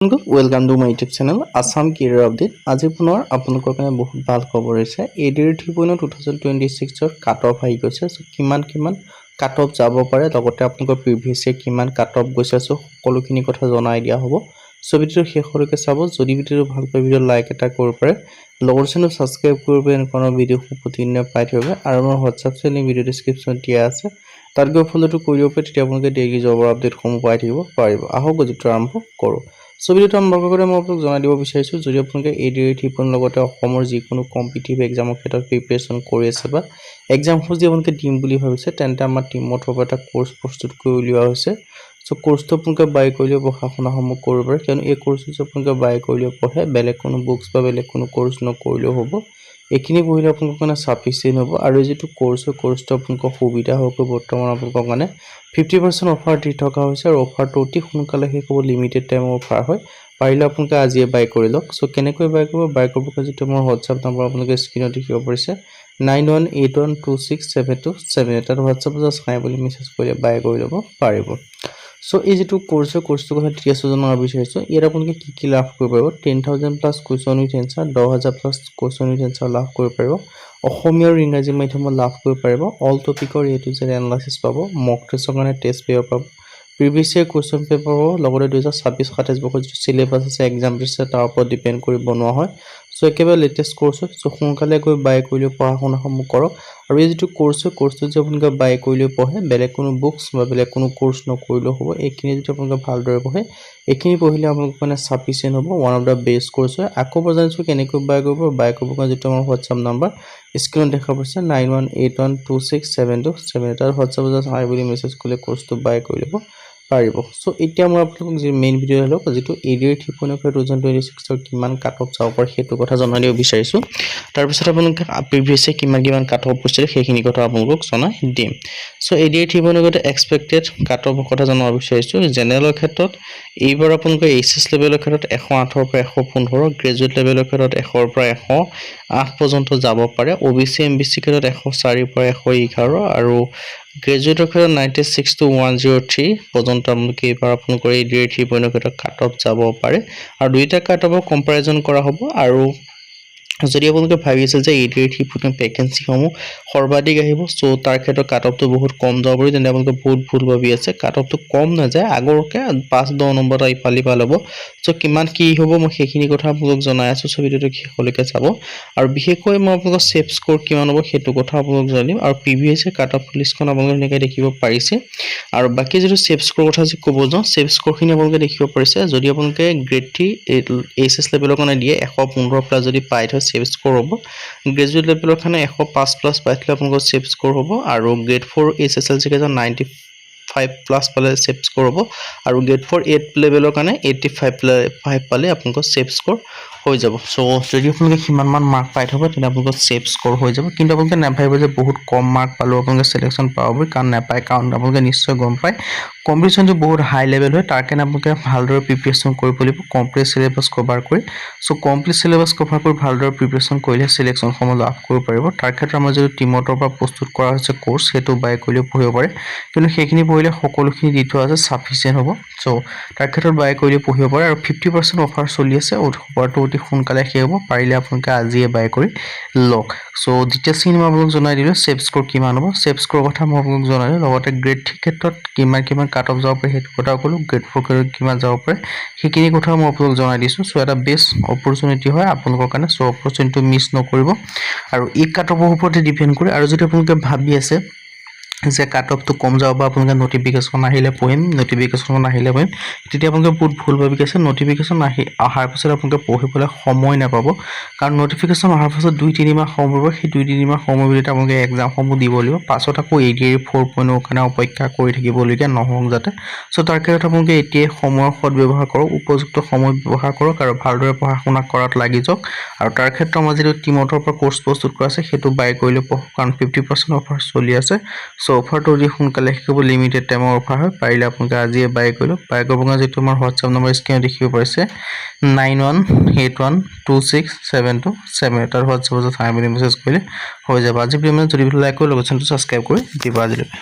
Welcome to my YouTube channel Assam career update. আজি পুনৰ আপোনালোকৰ কাৰণে বহুত ভাল খবৰ হৈছে। ADR 3.2026 কাট অফ আহি গৈছে। সো কিমান কাট অফ যাব পাৰে, লগতে আপোনালোকৰ প্ৰিভিয়াছ ইয়াৰ কিমান কাট অফ গৈছে, সো সকলোখিনি কথা জনাই দিয়া হ'ব। সো ভিডিঅ'টো শেষলৈকে চাব। যদি ভিডিঅ'টো ভাল পায় ভিডিঅ' লাইক এটা কৰিব পাৰে, লগৰ চেনেল সাবস্ক্ৰাইব কৰিব, এনেকুৱা ভিডিঅ' প্ৰতিদিনে পাই থাকিব। আৰু মোৰ হোৱাটছআপ চেনেল ভিডিঅ' ডেছক্ৰিপশ্যনত দিয়া আছে, তাত গৈ ফলোটো কৰিব পাৰে। তেতিয়া আপোনালোকে ডেইলি জবৰ আপডেটসমূহ পাই থাকিব পাৰিব। আহক ভিডিঅ'টো আৰম্ভ কৰোঁ। সো ভিডিঅ'টো আৰম্ভ কৰি মই আপোনাক জনাই দিব বিচাৰিছোঁ, যদি আপোনালোকে ADR 3 লগতে অসমৰ যিকোনো কম্পিটিটিভ এক্সামৰ ক্ষেত্ৰত প্ৰিপেৰেশ্যন কৰি আছে বা এক্সামসমূহ যদি আপোনালোকে দিম বুলি ভাবিছে, তেন্তে আমাৰ টিমৰ পৰা এটা কোৰ্চ প্ৰস্তুত কৰি উলিওৱা হৈছে। সো কোৰ্চটো আপোনালোকে বাই কৰিলে পঢ়া শুনাসমূহ কৰিব পাৰে, কিয়নো এই কোৰ্চটো যদি আপোনালোকে বাই কৰিলে পঢ়ে, বেলেগ কোনো বুকছ বা বেলেগ কোনো কোৰ্চ নকৰিলেও হ'ব। এইখিনি পঢ়িলে আপোনালোকৰ কাৰণে চাফিচিয়েণ্ট হ'ব। আৰু যিটো কোৰ্চটো আপোনালোকৰ সুবিধা হ'ব, বৰ্তমান আপোনালোকৰ কাৰণে 50% অফাৰ দি থকা হৈছে, আৰু অফাৰটো অতি সোনকালে শেষ হ'ব। লিমিটেড টাইমৰ অফাৰ হয়। পাৰিলে আপোনালোকে আজিয়ে বাই কৰি লওক। সো কেনেকৈ বাই কৰিব যিটো মোৰ হোৱাটছআপ নম্বৰ আপোনালোকে স্ক্ৰীনত দেখিব পাৰিছে, 9181267278, তাত হোৱাটছআপত জাষ্ট হাই বুলি মেছেজ কৰিলে বাই কৰি ল'ব পাৰিব। সো এই যিটো কোৰ্চটোৰ কথা ডিটেইলছ জনাব বিচাৰিছোঁ। ইয়াত আপোনালোকে কি লাভ কৰিব পাৰিব, 10,000 plus question with answer, 10,000 plus question with answer লাভ কৰিব পাৰিব। অসমীয়া আৰু ইংৰাজী মাধ্যমত লাভ কৰিব পাৰিব। অল টপিকৰ A to Z এনালাইচিছ পাব। মক টেষ্টৰ কাৰণে টেষ্ট পেপাৰ পাব। প্ৰিভিয়াছ ইয়াৰ কুৱেশ্যন পেপাৰ পাব। লগতে 2026-27 বৰ্ষৰ যিটো চিলেবাছ আছে, এক্সাম দিছে, তাৰ ওপৰত ডিপেণ্ড কৰি বনোৱা হয়। সো একেবাৰে লেটেষ্ট কোৰ্চ হয়। সো সোনকালে গৈ বাই কৰি লৈ পঢ়া শুনাসমূহ কৰক। আৰু এই যিটো কোৰ্চটো যদি আপোনালোকে বাই কৰি লৈ পঢ়ে, বেলেগ কোনো বুকছ বা বেলেগ কোনো কোৰ্চ নকৰিলেও হ'ব। এইখিনি যদি আপোনালোকে ভালদৰে পঢ়ে, এইখিনি পঢ়িলে আপোনালোকৰ কাৰণে চাফিচিয়েণ্ট হ'ব। One of the best course হয়। আকৌ বুজাইছোঁ কেনেকৈ বাই কৰিব কাৰণে যিটো আমাৰ হোৱাটছআপ নাম্বাৰ স্ক্ৰীনত দেখা পাইছে, 9181267278, তাত হোৱাটছআপত জাষ্ট হাই বুলি মেছেজ কৰিলে কোৰ্চটো বাই কৰি ল'ব পাৰিব। সো এতিয়া মই আপোনালোকক যি মেইন ভিডিঅ' হ'লেও যিটো ADR 3.2026 কিমান কাট অফ যাব পাৰে সেইটো কথা জনাই দিব বিচাৰিছোঁ। তাৰপিছত আপোনালোকে প্ৰিভিয়াছ ইয়াৰ কিমান কাট অফ গৈছিলে সেইখিনি কথা আপোনালোকক জনাই দিম। সো ADR 3 এক্সপেক্টেড কাট অফৰ কথা জনাব বিচাৰিছোঁ। জেনেৰেলৰ ক্ষেত্ৰত এইবাৰ আপোনালোকে HS লেভেলৰ ক্ষেত্ৰত 108ৰ পৰা 115, গ্ৰেজুৱেট লেভেলৰ ক্ষেত্ৰত 100ৰ পৰা 108 পৰ্যন্ত যাব পাৰে। OBC MBC ক্ষেত্ৰত 104ৰ পৰা 111, আৰু গ্ৰেজুৱেটৰ ক্ষেত্ৰত 96 to 103 পৰ্যন্ত আপোনালোকৰ ADR 3 ক্ষেত্ৰত কাট অফ যাব পাৰে। আৰু দুইটা কাট অফৰ কম্পেৰিজন কৰা হ'ব। আৰু যদি আপোনালোকে ভাবি আছে যে ADR 3 ভেকেঞ্চিসমূহ সৰ্বাধিক আহিব, সো তাৰ ক্ষেত্ৰত কাট অফটো বহুত কম যাব পাৰে, তেন্তে আপোনালোকে বহুত ভুল ভাবি আছে। কাট অফটো কম নাযায়, আগৰকে 5-10 নম্বৰ ইফাল হ'ব। সো কিমান কি হ'ব মই সেইখিনি কথা আপোনালোকক জনাই আছোঁ। সো ভিডিঅ'টো শেষলৈকে চাব। আৰু বিশেষকৈ মই আপোনালোকক ছেভ স্ক'ৰ কিমান হ'ব সেইটো কথা আপোনালোকক জনাই দিম। আৰু প্ৰিভিয়াছ ইয়াৰ কাট অফ লিষ্টখন আপোনালোকে এনেকৈ দেখিব পাৰিছে। আৰু বাকী যিটো ছেভ স্ক'ৰ কথা যদি ক'ব যাওঁ, ছেভ স্ক'ৰখিনি আপোনালোকে দেখিব পাৰিছে। যদি আপোনালোকে গ্ৰেড 3 HS লেভেলৰ কাৰণে দিয়ে, 115 প্লাছ যদি পাই থয় ছেভ স্ক'ৰ হ'ব। গ্ৰেজুৱেট লেভেলৰ কাৰণে 105 প্লাছ পাই থলে আপোনালোকৰ ছেভ স্ক'ৰ হ'ব। আৰু গ্ৰেড 4 SSLC কে 95 প্লাছ পালে ছেভ স্ক'ৰ হ'ব। আৰু গ্ৰেড 4 8 লেভেলৰ কাৰণে 85 পালে আপোনালোকৰ ছেভ স্ক'ৰ হৈ যাব। সো যদি আপোনালোকে সিমানমান মাৰ্ক পাই থব, তেন্তে আপোনালোকৰ ছেভ স্ক'ৰ হৈ যাব। কিন্তু আপোনালোকে নাভাবিব যে বহুত কম মাৰ্ক পালেও আপোনালোকে চিলেকশ্যন পাব বুলি, কাৰণ নাপায়। কাৰণ আপোনালোকে নিশ্চয় গম পায় কম্পিটিশ্যনটো বহুত হাই লেভেল হয়। তাৰ কাৰণে আপোনালোকে ভালদৰে প্ৰিপেৰেশ্যন কৰিব লাগিব, কমপ্লিট চিলেবাছ কভাৰ কৰি। সো কমপ্লিট চিলেবাছ কভাৰ কৰি ভালদৰে প্ৰিপেৰেশ্যন কৰিলে চিলেকশ্যনসমূহ লাভ কৰিব পাৰিব। তাৰ ক্ষেত্ৰত আমাৰ যিটো টিমৰ পৰা প্ৰস্তুত কৰা হৈছে কোৰ্চ, সেইটো বাই কৰিলেও পঢ়িব পাৰে। কিন্তু সেইখিনি পঢ়িলে সকলোখিনি দি থোৱা আছে, চাফিচিয়েণ্ট হ'ব। সো তাৰ ক্ষেত্ৰত বাই কৰিলে পঢ়িব পাৰে। আৰু 50% অফাৰ চলি আছে, অফাৰটো অতি সোনকালে শেষ হ'ব। পাৰিলে আপোনালোকে আজিয়ে বাই কৰি লওক। সো ডিটেইলছখিনি মই আপোনালোকক জনাই দিলোঁ। ছেভ স্ক'ৰ কিমান হ'ব, ছেভ স্ক'ৰ কথা মই আপোনালোকক জনাই দিলোঁ। লগতে গ্ৰেড 3 ক্ষেত্ৰত কিমান কাট অফ যাব পাৰে সেইটো কথাও ক'লোঁ। গ্ৰেড 4 ক্ষেত্ৰত কিমান যাব পাৰে সেইখিনি কথাও মই আপোনালোকক জনাই দিছোঁ। সো এটা বেষ্ট অপৰচুনিটি হয় আপোনালোকৰ কাৰণে। সো অপৰচুনিটিটো মিছ নকৰিব। আৰু এই কাট অফৰ ওপৰতে ডিপেণ্ড কৰে। আৰু যদি আপোনালোকে ভাবি আছে যে কাট অফটো কম যাব বা আপোনালোকে নটিফিকেশ্যন আহিলে পঢ়িম, তেতিয়া আপোনালোকে বহুত ভুল ভাবি আছে। নটিফিকেশ্যন অহাৰ পাছত আপোনালোকে পঢ়িবলৈ সময় নাপাব। কাৰণ নটিফিকেশ্যন অহাৰ পাছত 2-3 মাহ সময় পাব। সেই 2-3 মাহ সময়ৰ ভিতৰত আপোনালোকে এক্সামসমূহ দিব লাগিব। পাছত আকৌ ADR 4.0 কাৰণে অপেক্ষা কৰি থাকিবলগীয়া নহওক যাতে। সো তাৰ ক্ষেত্ৰত আপোনালোকে এতিয়াই সময়ৰ সদব্যৱহাৰ কৰক, উপযুক্ত সময় ব্যৱহাৰ কৰক, আৰু ভালদৰে পঢ়া শুনা কৰাত লাগি যাওক। আৰু তাৰ ক্ষেত্ৰত আমাৰ যিটো টিমৰ পৰা কোৰ্চ প্ৰস্তুত কৰা আছে, সেইটো বাই কৰিলে পঢ়ক, কাৰণ 50% অফাৰ চলি আছে। সো অফাৰটো অতি সোনকালে শেষ হ'ব। লিমিটেড টাইমৰ অফাৰ হয়। পাৰিলে আপোনালোকে আজিয়ে বাই কৰি লওক। বাই কৰিব কাৰণে যিটো আমাৰ হোৱাটছআপ নম্বৰ স্ক্ৰীনত দেখিব পাৰিছে, 9181267278, তাৰ হোৱাটছআপত হাই বুলি মেছেজ কৰিলে হৈ যাব। আজি যদি লাইক কৰি ল'ব, চেনেলটো ছাবস্ক্ৰাইব কৰি দিব আজিলৈকে।